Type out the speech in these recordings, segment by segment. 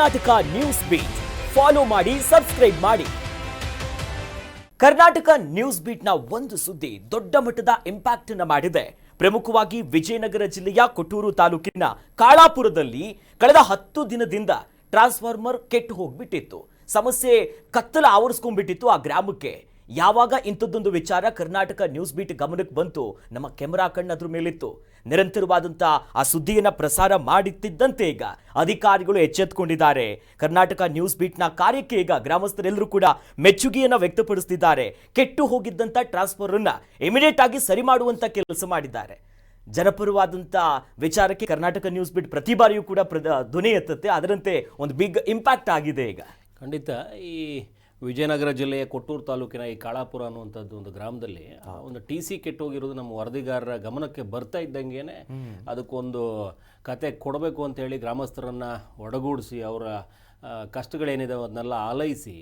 Karnataka news beat follow ಮಾಡಿ, subscribe ಮಾಡಿ. Karnataka news beet ನ ಒಂದು ಸುದ್ದಿ ದೊಡ್ಡ ಮಟ್ಟದ ಇಂಪ್ಯಾಕ್ಟ್ ಅನ್ನು ಮಾಡಿದೆ. ಪ್ರಮುಖವಾಗಿ ವಿಜಯನಗರ ಜಿಲ್ಲೆಯ ಕೊಟ್ಟೂರು ತಾಲೂಕಿನ ಕಾಳಾಪುರದಲ್ಲಿ ಕಳೆದ 10 ದಿನದಿಂದ ಟ್ರಾನ್ಸ್ಫಾರ್ಮರ್ ಕೆಟ್ಟು ಹೋಗ್ಬಿಟ್ಟಿತ್ತು. ಸಮಸ್ಯೆ ಕತ್ತಲ ಆವರಿಸ್ಕೊಂಡ್ಬಿಟ್ಟಿತ್ತು ಆ ಗ್ರಾಮಕ್ಕೆ. ಯಾವಾಗ ಇಂಥದ್ದೊಂದು ವಿಚಾರ ಕರ್ನಾಟಕ ನ್ಯೂಸ್ ಬೀಟ್ ಗಮನಕ್ಕೆ ಬಂತು, ನಮ್ಮ ಕೆಮರಾ ಕಣ್ಣು ಅದ್ರ ಮೇಲಿತ್ತು. ನಿರಂತರವಾದಂಥ ಆ ಸುದ್ದಿಯನ್ನು ಪ್ರಸಾರ ಮಾಡುತ್ತಿದ್ದಂತೆ ಈಗ ಅಧಿಕಾರಿಗಳು ಎಚ್ಚೆತ್ತುಕೊಂಡಿದ್ದಾರೆ. ಕರ್ನಾಟಕ ನ್ಯೂಸ್ ಬೀಟ್ನ ಕಾರ್ಯಕ್ಕೆ ಈಗ ಗ್ರಾಮಸ್ಥರೆಲ್ಲರೂ ಕೂಡ ಮೆಚ್ಚುಗೆಯನ್ನು ವ್ಯಕ್ತಪಡಿಸುತ್ತಿದ್ದಾರೆ. ಕೆಟ್ಟು ಹೋಗಿದ್ದಂಥ ಟ್ರಾನ್ಸ್ಫಾರ್ಮರ್ನ ಇಮಿಡಿಯೇಟ್ ಆಗಿ ಸರಿ ಮಾಡುವಂಥ ಕೆಲಸ ಮಾಡಿದ್ದಾರೆ. ಜನಪರವಾದಂಥ ವಿಚಾರಕ್ಕೆ ಕರ್ನಾಟಕ ನ್ಯೂಸ್ ಬೀಟ್ ಪ್ರತಿ ಬಾರಿಯೂ ಕೂಡ ಧ್ವನಿ ಎತ್ತುತ್ತೆ. ಅದರಂತೆ ಒಂದು ಬಿಗ್ ಇಂಪ್ಯಾಕ್ಟ್ ಆಗಿದೆ ಈಗ. ಖಂಡಿತ. ಈ ವಿಜಯನಗರ ಜಿಲ್ಲೆಯ ಕೊಟ್ಟೂರು ತಾಲೂಕಿನ ಈ ಕಾಳಾಪುರ ಅನ್ನುವಂಥದ್ದು ಒಂದು ಗ್ರಾಮದಲ್ಲಿ ಒಂದು TC ಕೆಟ್ಟೋಗಿರೋದು ನಮ್ಮ ವರದಿಗಾರರ ಗಮನಕ್ಕೆ ಬರ್ತಾ ಇದ್ದಂಗೆ ಅದಕ್ಕೊಂದು ಕತೆ ಕೊಡಬೇಕು ಅಂತೇಳಿ ಗ್ರಾಮಸ್ಥರನ್ನ ಒಡಗೂಡಿಸಿ ಅವರ ಕಷ್ಟಗಳೇನಿದೆ ಅದನ್ನೆಲ್ಲ ಆಲೈಸಿ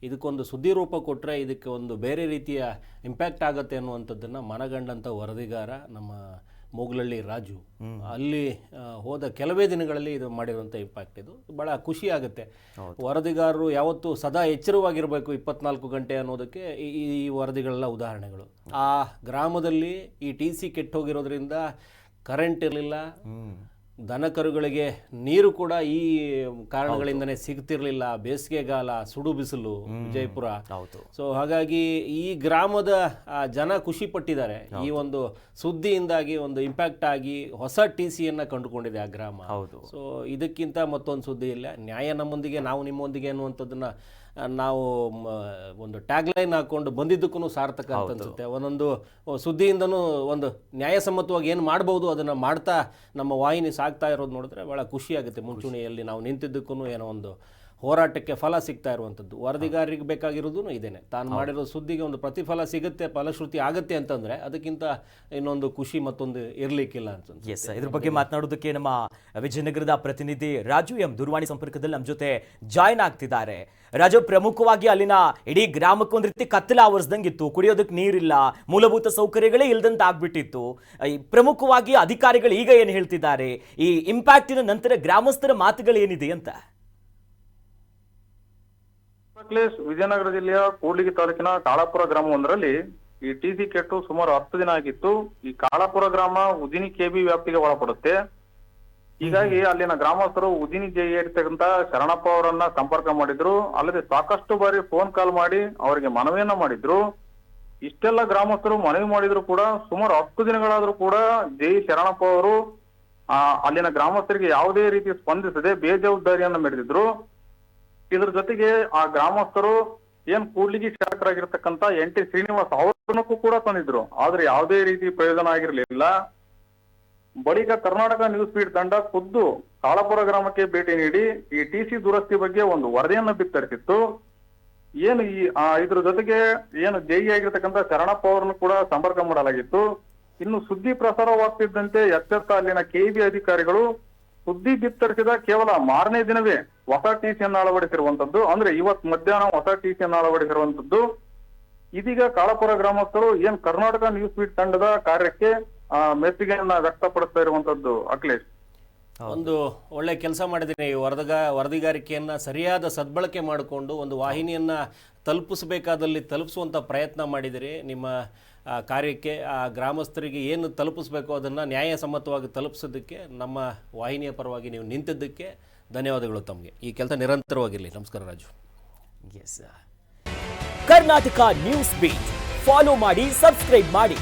ಇದಕ್ಕೊಂದು ಸುದ್ದಿ ರೂಪ ಕೊಟ್ಟರೆ ಇದಕ್ಕೆ ಒಂದು ಬೇರೆ ರೀತಿಯ ಇಂಪ್ಯಾಕ್ಟ್ ಆಗುತ್ತೆ ಅನ್ನುವಂಥದ್ದನ್ನು ಮನಗಂಡಂಥ ವರದಿಗಾರ ನಮ್ಮ ಮೂಗಲಳ್ಳಿ ರಾಜು ಅಲ್ಲಿ ಹೋದ ಕೆಲವೇ ದಿನಗಳಲ್ಲಿ ಇದು ಮಾಡಿರುವಂಥ ಇಂಪ್ಯಾಕ್ಟ್ ಇದು ಭಾಳ ಖುಷಿ ಆಗುತ್ತೆ. ವರದಿಗಾರರು ಯಾವತ್ತೂ ಸದಾ ಎಚ್ಚರವಾಗಿರಬೇಕು 24 ಗಂಟೆ ಅನ್ನೋದಕ್ಕೆ ಈ ವರದಿಗಳೆಲ್ಲ ಉದಾಹರಣೆಗಳು. ಆ ಗ್ರಾಮದಲ್ಲಿ ಈ TC ಕೆಟ್ಟೋಗಿರೋದ್ರಿಂದ ಕರೆಂಟ್ ಇರಲಿಲ್ಲ, ದನಕರುಗಳಿಗೆ ನೀರು ಕೂಡ ಈ ಕಾರಣಗಳಿಂದನೇ ಸಿಗ್ತಿರ್ಲಿಲ್ಲ. ಬೇಸಿಗೆಗಾಲ, ಸುಡು ಬಿಸಿಲು ವಿಜಯಪುರ. ಸೊ ಹಾಗಾಗಿ ಈ ಗ್ರಾಮದ ಜನ ಖುಷಿ ಪಟ್ಟಿದ್ದಾರೆ. ಈ ಒಂದು ಸುದ್ದಿಯಿಂದಾಗಿ ಒಂದು ಇಂಪ್ಯಾಕ್ಟ್ ಆಗಿ ಹೊಸ TCಯನ್ನು ಕಂಡುಕೊಂಡಿದೆ ಆ ಗ್ರಾಮ. ಸೊ ಇದಕ್ಕಿಂತ ಮತ್ತೊಂದು ಸುದ್ದಿ ಇಲ್ಲ. ನ್ಯಾಯ ನಮ್ಮೊಂದಿಗೆ, ನಾವು ನಿಮ್ಮೊಂದಿಗೆ ಅನ್ನುವಂಥದ್ದನ್ನ ನಾವು ಒಂದು ಟ್ಯಾಗ್ಲೈನ್ ಹಾಕೊಂಡು ಬಂದಿದ್ದಕ್ಕೂ ಸಾರ್ಥಕ ಅಂತ ಅನ್ಸುತ್ತೆ. ಒಂದೊಂದು ಸುದ್ದಿಯಿಂದನೂ ಒಂದು ನ್ಯಾಯಸಮ್ಮತವಾಗಿ ಏನು ಮಾಡ್ಬೋದು ಅದನ್ನು ಮಾಡ್ತಾ ನಮ್ಮ ವಾಹಿನಿ ಸಾಗ್ತಾ ಇರೋದು ನೋಡಿದ್ರೆ ಭಾಳ ಖುಷಿಯಾಗುತ್ತೆ. ಮುಂಚೂಣಿಯಲ್ಲಿ ನಾವು ನಿಂತಿದ್ದಕ್ಕೂ ಏನೋ ಒಂದು ಹೋರಾಟಕ್ಕೆ ಫಲ ಸಿಗ್ತಾ ಇರುವಂಥದ್ದು. ವರದಿಗಾರರಿಗೆ ಬೇಕಾಗಿರೋದು ಇದೇನೆ. ತಾನು ಮಾಡಿರೋ ಸುದ್ದಿಗೆ ಒಂದು ಪ್ರತಿಫಲ ಸಿಗುತ್ತೆ, ಫಲಶ್ರುತಿ ಆಗುತ್ತೆ ಅಂತಂದ್ರೆ ಅದಕ್ಕಿಂತ ಇನ್ನೊಂದು ಖುಷಿ ಮತ್ತೊಂದು ಇರ್ಲಿಕ್ಕಿಲ್ಲ ಅಂತ. ಎಸ್, ಇದ್ರ ಬಗ್ಗೆ ಮಾತನಾಡೋದಕ್ಕೆ ನಮ್ಮ ವಿಜಯನಗರದ ಪ್ರತಿನಿಧಿ ರಾಜು ಎಂ ದೂರವಾಣಿ ಸಂಪರ್ಕದಲ್ಲಿ ನಮ್ಮ ಜೊತೆ ಜಾಯ್ನ್ ಆಗ್ತಿದ್ದಾರೆ. ರಾಜು, ಪ್ರಮುಖವಾಗಿ ಅಲ್ಲಿನ ಇಡೀ ಗ್ರಾಮಕ್ಕೆ ಒಂದ್ ರೀತಿ ಕತ್ತಲ ಆವರಿಸ್ದಂಗಿತ್ತು. ಕುಡಿಯೋದಕ್ಕೆ ನೀರಿಲ್ಲ, ಮೂಲಭೂತ ಸೌಕರ್ಯಗಳೇ ಇಲ್ದಂತ ಆಗ್ಬಿಟ್ಟಿತ್ತು. ಪ್ರಮುಖವಾಗಿ ಅಧಿಕಾರಿಗಳು ಈಗ ಏನು ಹೇಳ್ತಿದ್ದಾರೆ, ಈ ಇಂಪ್ಯಾಕ್ಟಿನ ನಂತರ ಗ್ರಾಮಸ್ಥರ ಮಾತುಗಳು ಏನಿದೆ ಅಂತ? ವಿಜಯನಗರ ಜಿಲ್ಲೆಯ ಕೂಡ್ಲಿಗಿ ತಾಲೂಕಿನ ಕಾಳಾಪುರ ಗ್ರಾಮವೊಂದರಲ್ಲಿ ಈ TC ಕೆಟ್ಟು ಸುಮಾರು 10 ದಿನ ಆಗಿತ್ತು. ಈ ಕಾಳಾಪುರ ಗ್ರಾಮ ಉಜಿನಿ KB ವ್ಯಾಪ್ತಿಗೆ ಒಳಪಡುತ್ತೆ. ಹೀಗಾಗಿ ಅಲ್ಲಿನ ಗ್ರಾಮಸ್ಥರು ಉಜಿನಿ ಇರ್ತಕ್ಕಂತ ಶರಣಪ್ಪ ಅವರನ್ನ ಸಂಪರ್ಕ ಮಾಡಿದ್ರು. ಅಲ್ಲದೆ ಸಾಕಷ್ಟು ಬಾರಿ ಫೋನ್ ಕಾಲ್ ಮಾಡಿ ಅವರಿಗೆ ಮನವಿಯನ್ನ ಮಾಡಿದ್ರು. ಇಷ್ಟೆಲ್ಲ ಗ್ರಾಮಸ್ಥರು ಮನವಿ ಮಾಡಿದ್ರು ಕೂಡ ಸುಮಾರು 10 ದಿನಗಳಾದ್ರೂ ಕೂಡ ಶರಣಪ್ಪ ಅವರು ಅಲ್ಲಿನ ಗ್ರಾಮಸ್ಥರಿಗೆ ಯಾವುದೇ ರೀತಿ ಸ್ಪಂದಿಸದೆ ಬೇಜವಾಬ್ದಾರಿಯನ್ನ ಮೆರೆದಿದ್ರು. ಇದ್ರ ಜೊತೆಗೆ ಆ ಗ್ರಾಮಸ್ಥರು ಏನ್ ಕೂಡ್ಲಿಗಿ ಶಾಸಕರಾಗಿರ್ತಕ್ಕಂತ NT ಶ್ರೀನಿವಾಸ್ ಅವರನ್ನೂ ಕೂಡ ತಂದಿದ್ರು. ಆದ್ರೆ ಯಾವುದೇ ರೀತಿ ಪ್ರಯೋಜನ ಆಗಿರ್ಲಿಲ್ಲ. ಬಳಿಕ ಕರ್ನಾಟಕ ನ್ಯೂಸ್ ಬೀಟ್ ತಂಡ ಖುದ್ದು ಕಾಳಾಪುರ ಗ್ರಾಮಕ್ಕೆ ಭೇಟಿ ನೀಡಿ ಈ TC ದುರಸ್ತಿ ಬಗ್ಗೆ ಒಂದು ವರದಿಯನ್ನ ಬಿತ್ತರಿಸಿತ್ತು. ಏನು ಇದ್ರ ಜೊತೆಗೆ ಏನು ಆಗಿರ್ತಕ್ಕಂಥ ಶರಣಪ್ಪ ಅವರನ್ನು ಕೂಡ ಸಂಪರ್ಕ ಮಾಡಲಾಗಿತ್ತು. ಇನ್ನು ಸುದ್ದಿ ಪ್ರಸಾರವಾಗ್ತಿದ್ದಂತೆ ಎಚ್ಚೆತ್ತ ಅಲ್ಲಿನ KB ಅಧಿಕಾರಿಗಳು ಸುದ್ದಿ ಬಿತ್ತರಿಸಿದ ಕೇವಲ ಮಾರನೇ ದಿನವೇ ಹೊಸ TCಯನ್ನು ಅಳವಡಿಸಿರುವಂತದ್ದು. ಅಂದ್ರೆ ಇವತ್ ಮಧ್ಯಾಹ್ನ ಹೊಸ TCಯನ್ನು ಅಳವಡಿಸಿರುವಂತದ್ದು. ಇದೀಗ ಕಾಳಾಪುರ ಗ್ರಾಮಸ್ಥರು ಏನ್ ಕರ್ನಾಟಕ ನ್ಯೂಸ್ ಬೀಟ್ ತಂಡದ ಕಾರ್ಯಕ್ಕೆ ಮೆಚ್ಚುಗೆಯನ್ನ ವ್ಯಕ್ತಪಡಿಸ್ತಾ ಇರುವಂತದ್ದು. ಅಖಿಲೇಶ್, ಒಂದು ಒಳ್ಳೆ ಕೆಲಸ ಮಾಡಿದ್ದೀನಿ. ವರದಿಗಾರಿಕೆಯನ್ನ ಸರಿಯಾದ ಸದ್ಬಳಕೆ ಮಾಡಿಕೊಂಡು ಒಂದು ವಾಹಿನಿಯನ್ನ ತಲುಪಿಸಬೇಕಾದಲ್ಲಿ ತಲುಪಿಸುವಂತ ಪ್ರಯತ್ನ ಮಾಡಿದಿರಿ. ನಿಮ್ಮ ಕಾರ್ಯಕ್ಕೆ ಆ ಗ್ರಾಮಸ್ಥರಿಗೆ ಏನು ತಲುಪಿಸ್ಬೇಕು ಅದನ್ನು ನ್ಯಾಯಸಮ್ಮತವಾಗಿ ತಲುಪಿಸೋದಕ್ಕೆ ನಮ್ಮ ವಾಹಿನಿಯ ಪರವಾಗಿ ನೀವು ನಿಂತಿದ್ದಕ್ಕೆ ಧನ್ಯವಾದಗಳು. ತಮಗೆ ಈ ಕೆಲಸ ನಿರಂತರವಾಗಿರಲಿ. ನಮಸ್ಕಾರ Raju. Yes, Karnataka news beat follow ಮಾಡಿ, ಸಬ್ಸ್ಕ್ರೈಬ್ ಮಾಡಿ.